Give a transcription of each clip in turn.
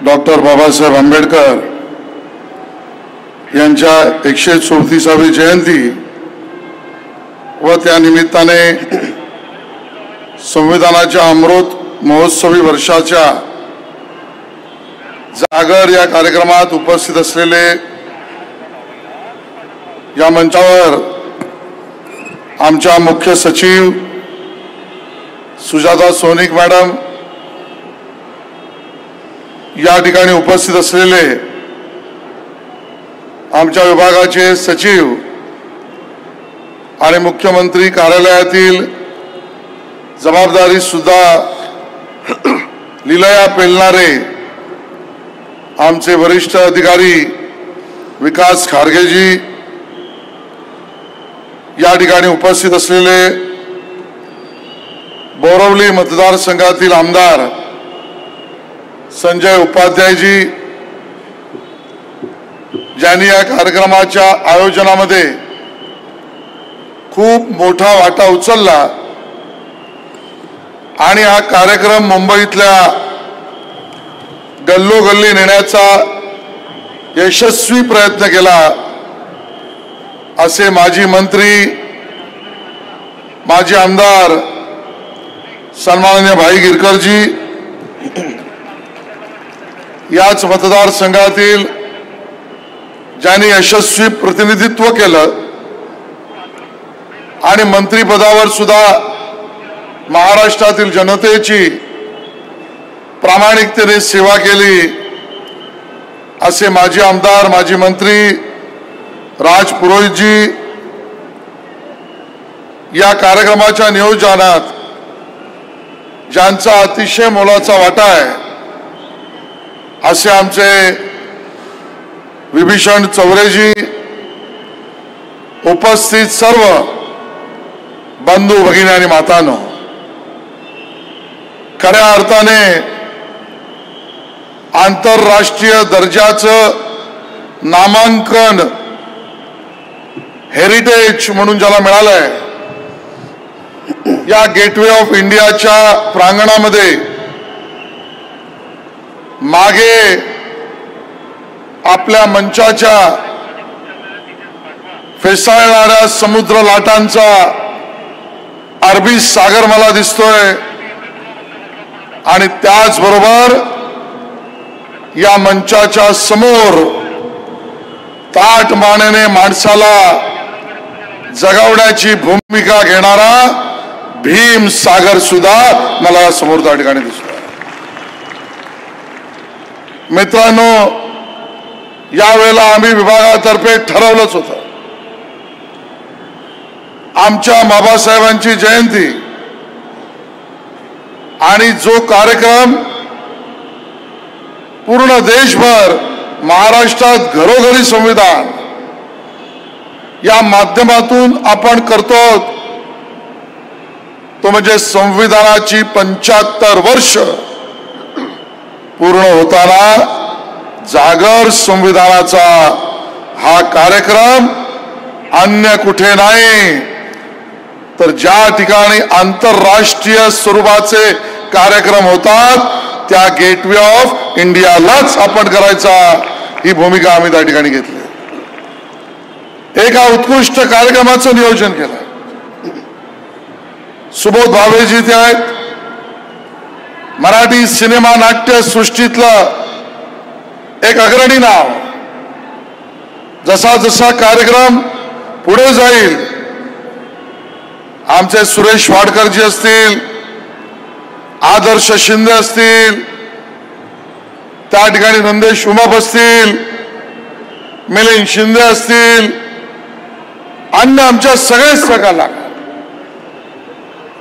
Doctor Babasaheb Ambedkar यांच्या 134वी जयंती व त्या निमित्ताने संविधानाच्या अमृत महोत्सवी वर्षाच्या जागर या कार्यक्रमात उपस्थित असलेले या मंचावर आमच्या मुख्य सचिव सुजाता सोनिक मॅडम, या ठिकाणी उपस्थित असलेले आमच्या विभागाचे सचिव आणि मुख्यमंत्री कार्यालयातील जबाबदारी सुद्धा लीलया पेलणारे आमचे वरिष्ठ अधिकारी विकास खारगेजी, या ठिकाणी उपस्थित असलेले बोरवली मतदारसंघातील आमदार संजय उपाध्यायजी, ज्यांनी या कार्यक्रमाच्या आयोजनामध्ये खूप मोठा वाटा उचलला आणि हा कार्यक्रम मुंबईतल्या गल्लोगल्ली नेण्याचा यशस्वी प्रयत्न केला, असे माजी मंत्री, माजी आमदार सन्माननीय भाई गिरकरजी, याच मतदारसंघातील ज्यांनी यशस्वी प्रतिनिधित्व केलं आणि मंत्रिपदावर सुद्धा महाराष्ट्रातील जनतेची प्रामाणिकतेने सेवा केली, असे माजी आमदार, माजी मंत्री राज पुरोहितजी, या कार्यक्रमाच्या नियोजनात ज्यांचा अतिशय मोलाचा वाटा आहे, असे आमचे विभीषण चौरेजी, उपस्थित सर्व बंधू भगिनी आणि मातांनो, खऱ्या अर्थाने आंतरराष्ट्रीय दर्जाचं नामांकन हेरिटेज म्हणून ज्याला मिळालंय, या गेटवे ऑफ इंडियाच्या प्रांगणामध्ये मागे आपल्या मंचाच्या फेसाळणाऱ्या समुद्र लाटांचा अरबी सागर मला दिसतोय आणि त्याचबरोबर या मंचाच्या समोर ताठ मानेने माणसाला जगवण्याची भूमिका घेणारा भीम सागर सुद्धा मला समोर त्या ठिकाणी दिसतोय. मित्रांनो, यावेळेला आम्ही विभागातर्फे ठरवलंच होतं, आमच्या बाबासाहेबांची जयंती आणि जो कार्यक्रम पूर्ण देशभर, महाराष्ट्रात घरोघरी संविधान या माध्यमातून आपण करतो, तो म्हणजे संविधानाची 75 वर्ष पूर्ण होताना जागर संविधानाचा हा कार्यक्रम अन्य कुठे नाही तर ज्या ठिकाणी आंतरराष्ट्रीय स्वरूपाचे कार्यक्रम होतात त्या गेटवे ऑफ इंडियालाच आपण करायचा, ही भूमिका आम्ही त्या ठिकाणी घेतली. एका उत्कृष्ट कार्यक्रमाचं नियोजन केलं. सुबोध भावेजी ते आहेत, मराठी सिनेमा नाट्य सृष्टीतलं एक अग्रणी नाव. जसा जसा कार्यक्रम पुढे जाईल, आमचे सुरेश वाडकरजी असतील, आदर्श शिंदे असतील, त्या ठिकाणी नंदेश उमाप असतील, मिलिंद शिंदे असतील, अन्य आमच्या सगळेच कलाकार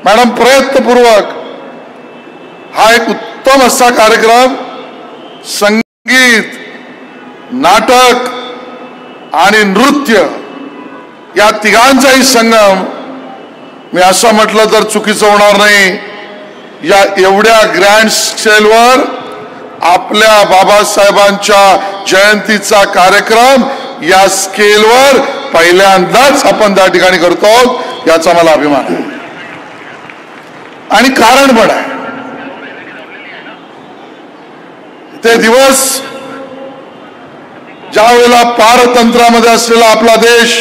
मॅडम प्रयत्नपूर्वक हा एक उत्तम असा कार्यक्रम संगीत, नाटक आणि नृत्य या तिघांचाही संगम, मी असं म्हटलं तर चुकीचं होणार नाही, या एवढ्या ग्रँड स्केलवर आपल्या बाबासाहेबांच्या जयंतीचा कार्यक्रम या स्केलवर पहिल्यांदाच आपण त्या ठिकाणी करतो, याचा मला अभिमान आहे. आणि कारण पण आहे, ते दिवस ज्या वेळेला पारतंत्र्यामध्ये असलेला आपला देश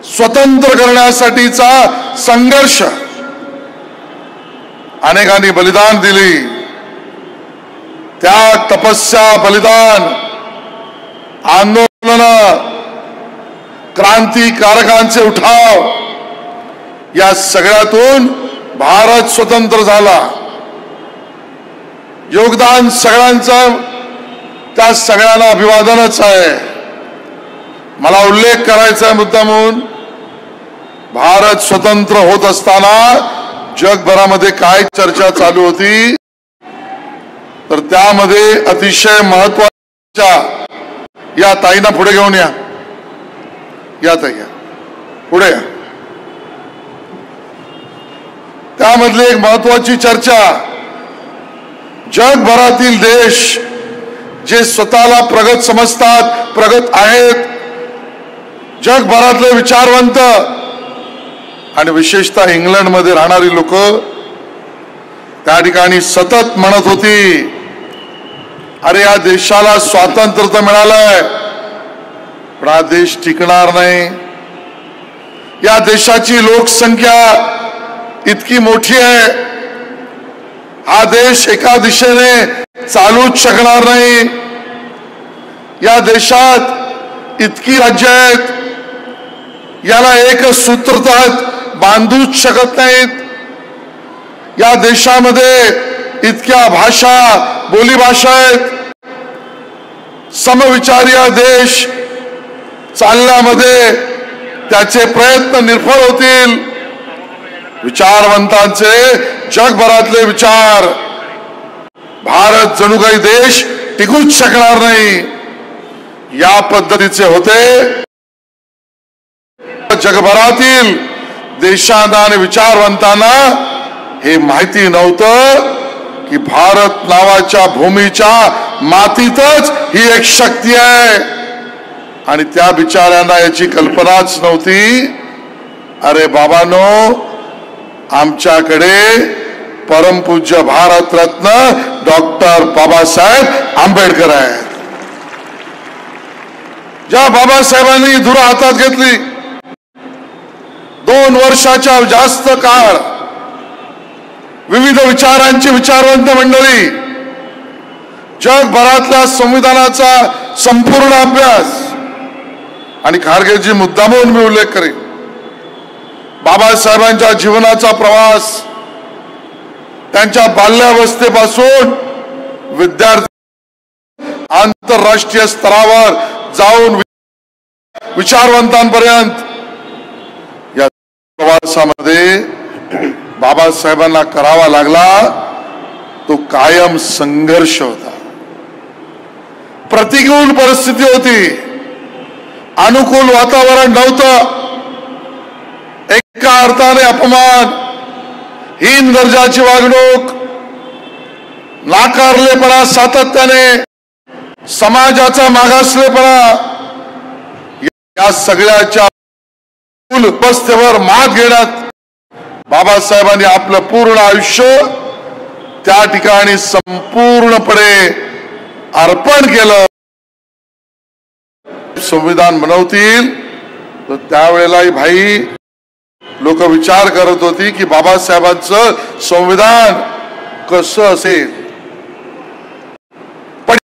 स्वतंत्र करण्यासाठीचा संघर्ष अनेकांनी बलिदान दिली, त्या तपस्या, बलिदान, आंदोलन, क्रांतिकारकांचे उठाव, या सगळ्यातून भारत स्वतंत्र झाला. योगदान सगळ्यांचं, त्या सगळ्यांना अभिवादनच आहे. मला उल्लेख करायचा आहे मुद्दा म्हणून, भारत स्वतंत्र होत असताना जगभरामध्ये काय चर्चा चालू होती, तर त्यामध्ये अतिशय महत्वाच्या, या ताईंना पुढे घेऊन या, या ताई या पुढे या. त्यामधली एक महत्वाची चर्चा, जगभरातील देश जे स्वतःला प्रगत समजतात, प्रगत आहेत, जगभरातले विचारवंत आणि विशेषतः इंग्लंडमध्ये राहणारी लोक त्या ठिकाणी सतत म्हणत होती, अरे या देशाला स्वातंत्र्य तर मिळालंय, पण हा देश टिकणार नाही. या देशाची लोकसंख्या इतकी मोठी आहे, हा देश एका दिशेने चालूच शकणार नाही. या देशात इतकी राज्य आहेत, याला एक सूत्रतः बांधूच शकत नाहीत. या देशामध्ये इतक्या भाषा, बोलीभाषा आहेत. समविचारी देश चालण्यामध्ये त्याचे प्रयत्न निर्फळ होतील. विचारवंतांचे, जगभरातले विचार, भारत जणू काही देश टिकूच शकणार नाही, या पद्धतीचे होते. जगभरातील देशांना आणि विचारवंतांना हे माहिती नव्हतं की भारत नावाच्या भूमीच्या मातीतच ही एक शक्ती आहे, आणि त्या बिचाऱ्यांना याची कल्पनाच नव्हती. अरे बाबांनो, आमच्याकडे परमपूज्य भारतरत्न डॉक्टर बाबासाहेब आंबेडकर आहेत. ज्या बाबासाहेबांनी धुरा हातात घेतली, 2 वर्षाच्या जास्त काळ विविध विचारांची विचारवंत मंडळी, जगभरातल्या संविधानाचा संपूर्ण अभ्यास, आणि खारगेजी मुद्दामून मी उल्लेख करेन, बाबासाहेबांच्या जीवनाचा प्रवास, त्यांच्या बाल्यावस्थेपासून विद्यार्थी आंतरराष्ट्रीय स्तरावर जाऊन विचारवंतांपर्यंत, या प्रवासामध्ये बाबासाहेबांना करावा लागला तो कायम संघर्ष होता. प्रतिकूल परिस्थिती होती, अनुकूल वातावरण नव्हतं. एका अर्थाने अपमान, हीन दर्जाची वागणूक, नाकारलेपणा सातत्याने, समाजाचा मागासलेपणा, या सगळ्याच्या उपस्थितीवर मात घेण्यात बाबासाहेबांनी आपलं पूर्ण आयुष्य त्या ठिकाणी संपूर्णपणे अर्पण केलं. संविधान बनवतील तर त्यावेळेलाही भाई लोक विचार करत होती की बाबासाहेबांचं संविधान कसं असेल. पण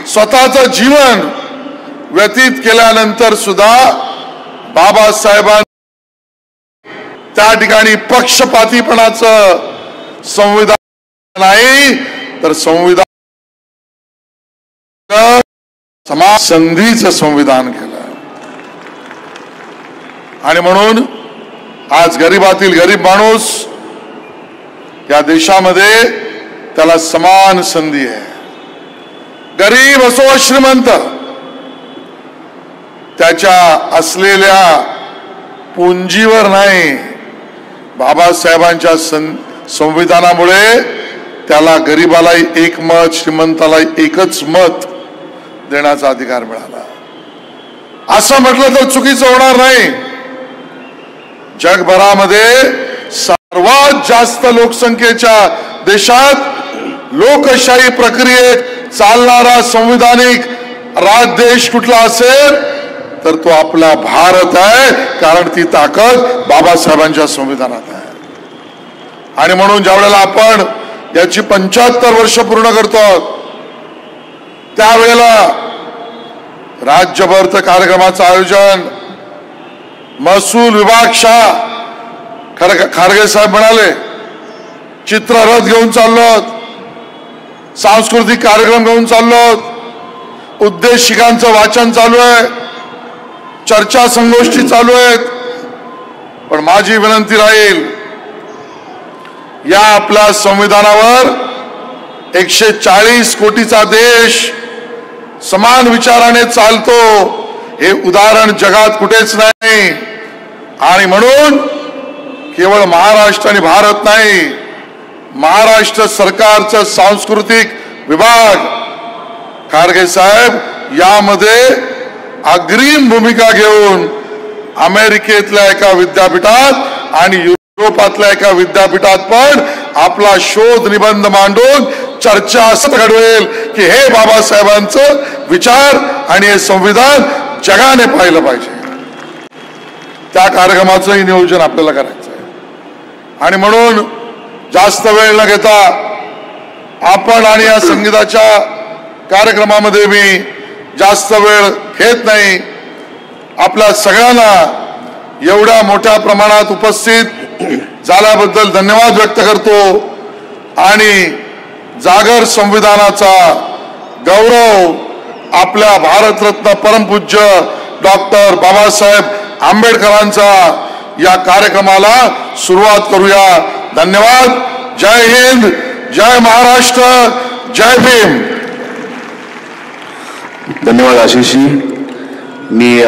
स्वतःचं जीवन व्यतीत केल्यानंतर सुद्धा बाबासाहेबांनी त्या ठिकाणी पक्षपातीपणाचं संविधान नाही, तर संविधान समाज संधीचं संविधान केलं. आणि म्हणून आज गरिबातील गरीब माणूस या देशामध्ये त्याला समान संधी आहे. गरीब असो श्रीमंत, त्याच्या असलेल्या पुंजीवर नाही, बाबासाहेबांच्या संविधानामुळे त्याला गरीबालाही एक मत, श्रीमंतालाही एकच मत देण्याचा अधिकार मिळाला. असं म्हटलं तर चुकीचं होणार नाही. जगभरामध्ये सर्वात जास्त लोकसंख्येच्या देशात लोकशाही प्रक्रियेत चालणारा संविधानिक देश कुठला असेल तर तो आपला भारत आहे, कारण ती ताकद बाबासाहेबांच्या संविधानात आहे. आणि म्हणून ज्यावेळेला आपण याची 75 वर्ष पूर्ण करतो त्यावेळेला राज्यभर कार्यक्रमाचं आयोजन महसूल विभाग खारगे साहेब म्हणाले चित्ररथ घेऊन चाललोत, सांस्कृतिक कार्यक्रम घेऊन चाललोत, उद्देशिकांचं वाचन चालू आहे, चर्चा संगोष्ठी चालू आहेत. पण माझी विनंती राहील या आपल्या संविधानावर 140 कोटीचा देश समान विचाराने चालतो हे उदाहरण जगात कुठेच नाही. आणि म्हणून केवळ महाराष्ट्र आणि भारत नाही, महाराष्ट्र सरकारचा सांस्कृतिक विभाग खारगे साहेब यामध्ये अग्रिम भूमिका घेऊन अमेरिकेतल्या एका विद्यापीठात आणि युरोपातल्या एका विद्यापीठात पण आपला शोध निबंध मांडून चर्चा असं घडवेल की हे बाबासाहेबांचं विचार आणि हे संविधान जगाने पाहिलं पाहिजे. त्या कार्यक्रमाचंही नियोजन आपल्याला करायचं आहे. आणि म्हणून जास्त वेळ न घेता आपण आणि या संगीताच्या कार्यक्रमामध्ये मी जास्त वेळ घेत नाही. आपल्या सगळ्यांना एवढ्या मोठ्या प्रमाणात उपस्थित झाल्याबद्दल धन्यवाद व्यक्त करतो. आणि जागर संविधानाचा गौरव आपल्या भारतरत्न परमपूज्य डॉक्टर बाबासाहेब आंबेडकरांचा या कार्यक्रमाला सुरुवात करूया. धन्यवाद. जय हिंद, जय महाराष्ट्र, जय भीम. धन्यवाद आशिषजी. मी